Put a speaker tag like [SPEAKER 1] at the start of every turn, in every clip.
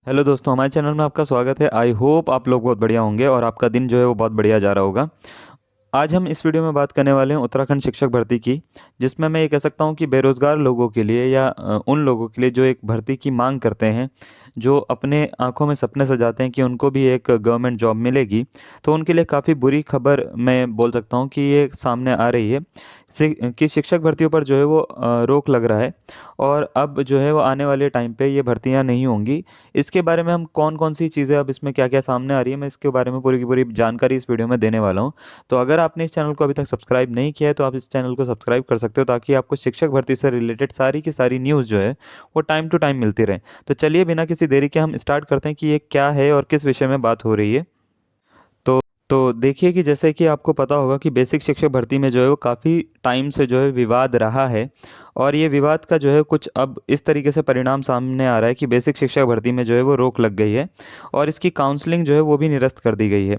[SPEAKER 1] Hello दोस्तों, हमारे channel में आपका स्वागत है। आई होप आप लोग बहुत बढ़िया होंगे और आपका दिन जो है वो बहुत बढ़िया जा रहा होगा। आज हम इस वीडियो में बात करने वाले हैं उत्तराखंड शिक्षक भर्ती की, जिसमें मैं ये कह सकता हूँ कि बेरोज़गार लोगों के लिए या उन लोगों के लिए जो एक भर्ती की मांग करते हैं, जो अपने आंखों में सपने सजाते हैं कि उनको भी एक गवर्नमेंट जॉब मिलेगी, तो उनके लिए काफ़ी बुरी खबर मैं बोल सकता हूँ कि ये सामने आ रही है कि शिक्षक भर्तियों पर जो है वो रोक लग रहा है और अब जो है वो आने वाले टाइम पे ये भर्तियां नहीं होंगी। इसके बारे में हम कौन कौन सी चीज़ें, अब इसमें क्या क्या सामने आ रही है, मैं इसके बारे में पूरी की पूरी जानकारी इस वीडियो में देने वाला हूँ। तो अगर आपने इस चैनल को अभी तक सब्सक्राइब नहीं किया है तो आप इस चैनल को सब्सक्राइब कर सकते हो, ताकि आपको शिक्षक भर्ती से रिलेटेड सारी की सारी न्यूज़ जो है वो टाइम टू टाइम मिलती रहे। तो चलिए बिना किसी देरी के हम स्टार्ट करते हैं कि ये क्या है और किस विषय में बात हो रही है। तो तो देखिए कि जैसे कि आपको पता होगा कि बेसिक शिक्षक भर्ती में जो है वो काफ़ी टाइम से जो है विवाद रहा है, और ये विवाद का जो है कुछ अब इस तरीके से परिणाम सामने आ रहा है कि बेसिक शिक्षक भर्ती में जो है वो रोक लग गई है और इसकी काउंसलिंग जो है वो भी निरस्त कर दी गई है।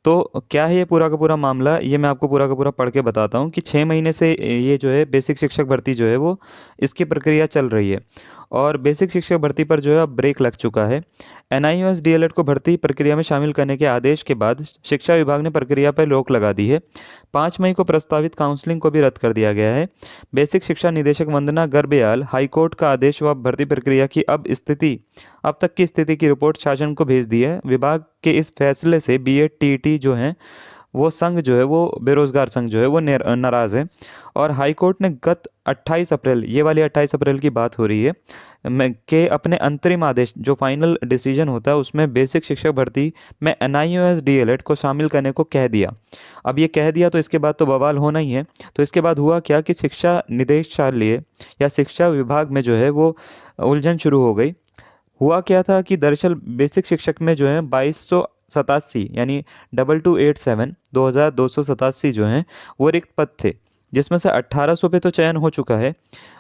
[SPEAKER 1] तो क्या है ये पूरा का पूरा मामला, ये मैं आपको पूरा का पूरा पढ़ के बताता हूँ कि 6 महीने से ये जो है बेसिक शिक्षक भर्ती जो है वो इसकी प्रक्रिया चल रही है और बेसिक शिक्षक भर्ती पर जो है अब ब्रेक लग चुका है। एनआईओएस डीएलएड को भर्ती प्रक्रिया में शामिल करने के आदेश के बाद शिक्षा विभाग ने प्रक्रिया पर रोक लगा दी है। 5 मई को प्रस्तावित काउंसलिंग को भी रद्द कर दिया गया है। बेसिक शिक्षा निदेशक वंदना गर्ब्याल हाईकोर्ट का आदेश व भर्ती प्रक्रिया की अब तक की स्थिति की रिपोर्ट शासन को भेज दी है। विभाग के इस फैसले से बीएड टीईटी जो है वो संघ जो है वो बेरोजगार संघ जो है वो नाराज़ है और हाई कोर्ट ने गत 28 अप्रैल, ये वाली 28 अप्रैल की बात हो रही है, के अपने अंतरिम आदेश जो फाइनल डिसीजन होता है उसमें बेसिक शिक्षक भर्ती में एनआईओएस डीएलएड को शामिल करने को कह दिया। अब ये कह दिया तो इसके बाद तो बवाल होना ही है। तो इसके बाद हुआ क्या कि शिक्षा निदेशालय या शिक्षा विभाग में जो है वो उलझन शुरू हो गई। हुआ क्या था कि दरअसल बेसिक शिक्षक में जो है 2287 यानी 2287 2287 जो हैं वो रिक्त पद थे, जिसमें से 1800 पे तो चयन हो चुका है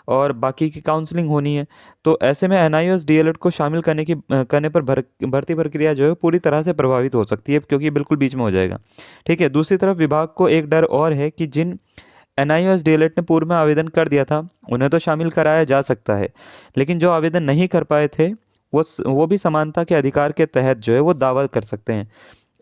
[SPEAKER 1] और बाकी की काउंसलिंग होनी है। तो ऐसे में एनआईओएस डीएलएड को शामिल करने पर भर्ती प्रक्रिया जो है पूरी तरह से प्रभावित हो सकती है, क्योंकि बिल्कुल बीच में हो जाएगा। ठीक है, दूसरी तरफ विभाग को एक डर और है कि जिन एनआईओएस डीएलएड ने पूर्व में आवेदन कर दिया था उन्हें तो शामिल कराया जा सकता है, लेकिन जो आवेदन नहीं कर पाए थे वो भी समानता के अधिकार के तहत जो है वो दावा कर सकते हैं।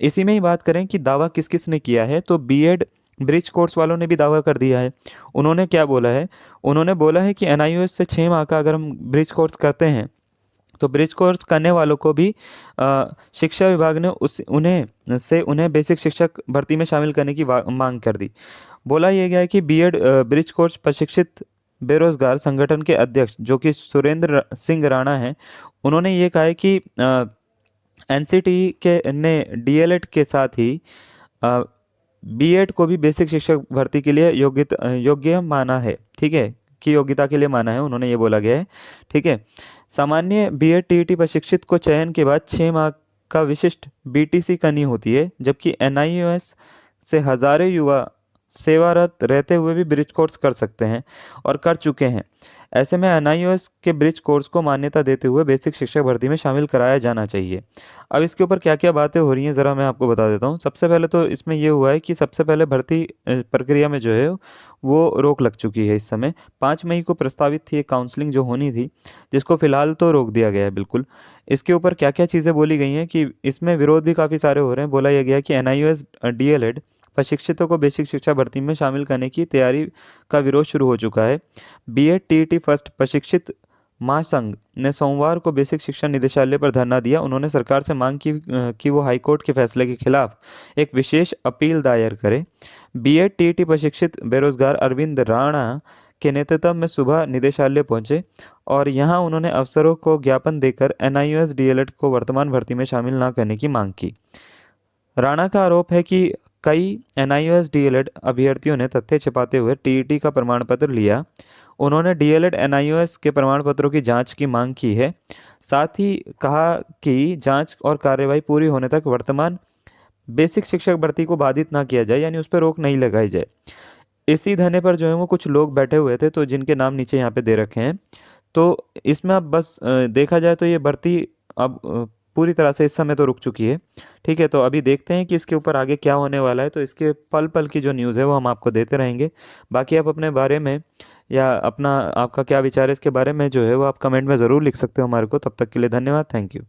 [SPEAKER 1] इसी में ही बात करें कि दावा किस किस ने किया है, तो बीएड ब्रिज कोर्स वालों ने भी दावा कर दिया है। उन्होंने क्या बोला है? उन्होंने बोला है कि एनआईओएस से 6 माह का अगर हम ब्रिज कोर्स करते हैं तो ब्रिज कोर्स करने वालों को भी शिक्षा विभाग ने उन्हें बेसिक शिक्षक भर्ती में शामिल करने की मांग कर दी। बोला यह गया है कि बीएड ब्रिज कोर्स प्रशिक्षित बेरोजगार संगठन के अध्यक्ष जो कि सुरेंद्र सिंह राणा हैं, उन्होंने ये कहा है कि एनसीटी के ने डीएलएड के साथ ही बीएड को भी बेसिक शिक्षक भर्ती के लिए योग्य माना है। ठीक है, की योग्यता के लिए माना है, उन्होंने ये बोला गया है। ठीक है, सामान्य बीएड टीईटी प्रशिक्षित को चयन के बाद 6 माह का विशिष्ट बीटीसी करनी होती है, जबकि एनआईओएस से हजारों युवा सेवारत रहते हुए भी ब्रिज कोर्स कर सकते हैं और कर चुके हैं। ऐसे में एनआईओएस के ब्रिज कोर्स को मान्यता देते हुए बेसिक शिक्षक भर्ती में शामिल कराया जाना चाहिए। अब इसके ऊपर क्या क्या बातें हो रही हैं ज़रा मैं आपको बता देता हूँ। सबसे पहले तो इसमें ये हुआ है कि सबसे पहले भर्ती प्रक्रिया में जो है वो रोक लग चुकी है इस समय। 5 मई को प्रस्तावित थी एक काउंसलिंग जो होनी थी, जिसको फिलहाल तो रोक दिया गया है बिल्कुल। इसके ऊपर क्या क्या चीज़ें बोली गई हैं कि इसमें विरोध भी काफ़ी सारे हो रहे हैं। बोला यह गया कि एनआईओएस डीएलएड प्रशिक्षितों को बेसिक शिक्षा भर्ती में शामिल करने की तैयारी का विरोध शुरू हो चुका है। बीएड टीईटी फर्स्ट प्रशिक्षित महासंघ ने सोमवार को बेसिक शिक्षा निदेशालय पर धरना दिया। उन्होंने सरकार से मांग की कि वो हाईकोर्ट के फैसले के खिलाफ एक विशेष अपील दायर करे। बीएड टीईटी प्रशिक्षित बेरोजगार अरविंद राणा के नेतृत्व में सुबह निदेशालय पहुंचे और यहां उन्होंने अफसरों को ज्ञापन देकर एनआईओएस डीएलएड को वर्तमान भर्ती में शामिल न करने की मांग की। राणा का आरोप है कि कई एनआईओएस डीएलएड अभ्यर्थियों ने तथ्य छिपाते हुए टीईटी का प्रमाण पत्र लिया। उन्होंने डीएलएड एनआईओएस के प्रमाण पत्रों की जांच की मांग की है। साथ ही कहा कि जांच और कार्रवाई पूरी होने तक वर्तमान बेसिक शिक्षक भर्ती को बाधित ना किया जाए, यानी उस पर रोक नहीं लगाई जाए। इसी धरने पर जो है वो कुछ लोग बैठे हुए थे, तो जिनके नाम नीचे यहाँ पे दे रखे हैं। तो इसमें अब बस देखा जाए तो ये भर्ती अब पूरी तरह से इस समय तो रुक चुकी है। ठीक है, तो अभी देखते हैं कि इसके ऊपर आगे क्या होने वाला है। तो इसके पल पल की जो न्यूज़ है वो हम आपको देते रहेंगे। बाकी आप अपने बारे में या आपका क्या विचार है इसके बारे में जो है वो आप कमेंट में ज़रूर लिख सकते हो हमारे को। तब तक के लिए धन्यवाद, थैंक यू।